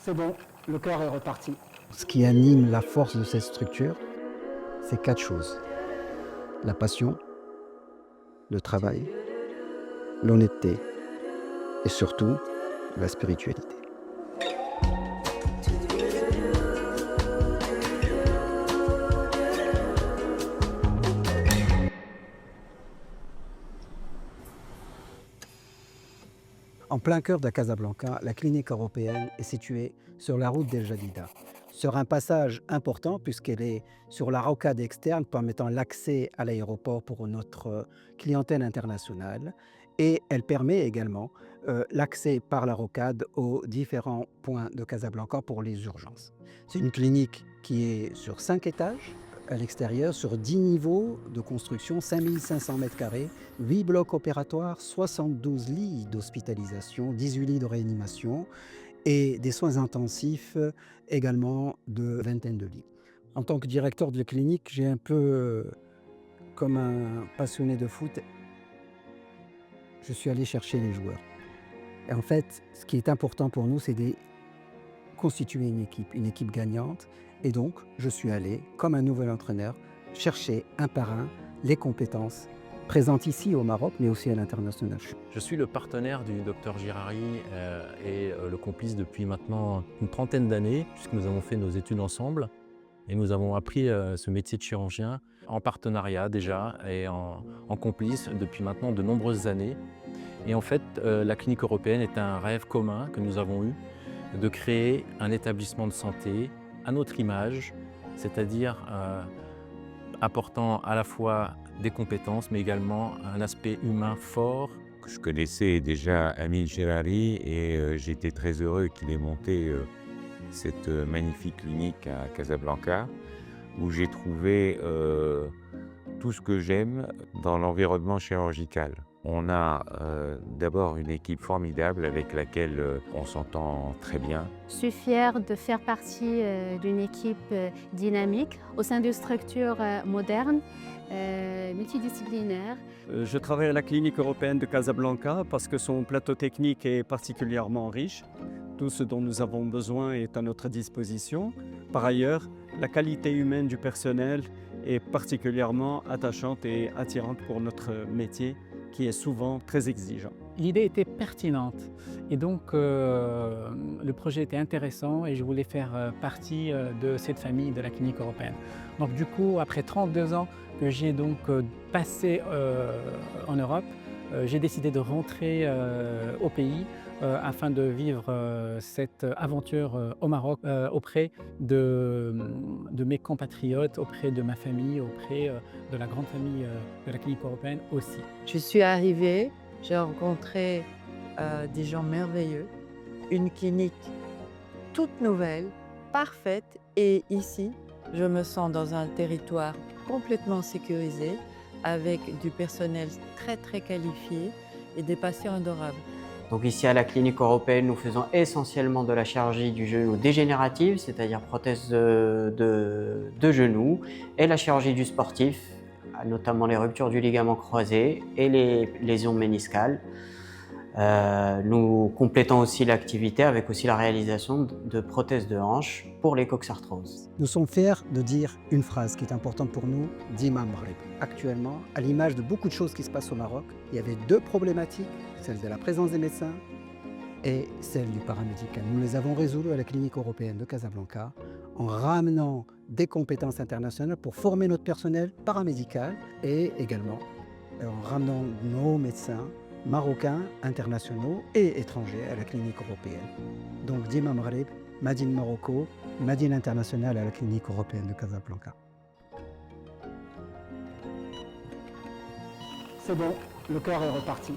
C'est bon, le cœur est reparti. Ce qui anime la force de cette structure, c'est 4 choses. La passion, le travail, l'honnêteté et surtout la spiritualité. En plein cœur de Casablanca, la clinique européenne est située sur la route d'El Jadida, sur un passage important puisqu'elle est sur la rocade externe permettant l'accès à l'aéroport pour notre clientèle internationale et elle permet également l'accès par la rocade aux différents points de Casablanca pour les urgences. C'est une clinique qui est sur 5 étages à l'extérieur, sur 10 niveaux de construction, 5500 mètres carrés, 8 blocs opératoires, 72 lits d'hospitalisation, 18 lits de réanimation et des soins intensifs également de vingtaine de lits. En tant que directeur de clinique, j'ai un peu, comme un passionné de foot, je suis allé chercher les joueurs. Et en fait, ce qui est important pour nous, c'est de constituer une équipe gagnante. Et donc, je suis allé, comme un nouvel entraîneur, chercher un par un les compétences présentes ici au Maroc, mais aussi à l'international. Je suis le partenaire du docteur Girari et le complice depuis maintenant une trentaine d'années, puisque nous avons fait nos études ensemble et nous avons appris ce métier de chirurgien en partenariat déjà et en complice depuis maintenant de nombreuses années. Et en fait, la clinique européenne est un rêve commun que nous avons eu de créer un établissement de santé à notre image, c'est-à-dire apportant à la fois des compétences, mais également un aspect humain fort. Je connaissais déjà Amine Girari et j'étais très heureux qu'il ait monté cette magnifique clinique à Casablanca, où j'ai trouvé tout ce que j'aime dans l'environnement chirurgical. On a d'abord une équipe formidable avec laquelle on s'entend très bien. Je suis fière de faire partie d'une équipe dynamique au sein d'une structure moderne, multidisciplinaire. Je travaille à la clinique européenne de Casablanca parce que son plateau technique est particulièrement riche. Tout ce dont nous avons besoin est à notre disposition. Par ailleurs, la qualité humaine du personnel est particulièrement attachante et attirante pour notre métier, qui est souvent très exigeant. L'idée était pertinente et donc le projet était intéressant et je voulais faire partie de cette famille de la clinique européenne. Donc du coup, après 32 ans que j'ai donc passé en Europe, j'ai décidé de rentrer au pays afin de vivre cette aventure au Maroc auprès de mes compatriotes, auprès de ma famille, auprès de la grande famille de la clinique européenne aussi. Je suis arrivée, j'ai rencontré des gens merveilleux, une clinique toute nouvelle, parfaite, et ici, je me sens dans un territoire complètement sécurisé, avec du personnel très très qualifié et des patients adorables. Donc ici à la clinique européenne, nous faisons essentiellement de la chirurgie du genou dégénérative, c'est-à-dire prothèse de genou, et la chirurgie du sportif, notamment les ruptures du ligament croisé et les lésions méniscales. Nous complétons aussi l'activité avec aussi la réalisation de prothèses de hanche pour les coxarthroses. Nous sommes fiers de dire une phrase qui est importante pour nous, Dima Maghreb. Actuellement, à l'image de beaucoup de choses qui se passent au Maroc, il y avait 2 problématiques, celle de la présence des médecins et celle du paramédical. Nous les avons résolues à la clinique européenne de Casablanca en ramenant des compétences internationales pour former notre personnel paramédical et également en ramenant nos médecins marocains, internationaux et étrangers à la clinique européenne. Donc Dima Maghreb, Made in Morocco, Made in International à la clinique européenne de Casablanca. C'est bon, le cœur est reparti.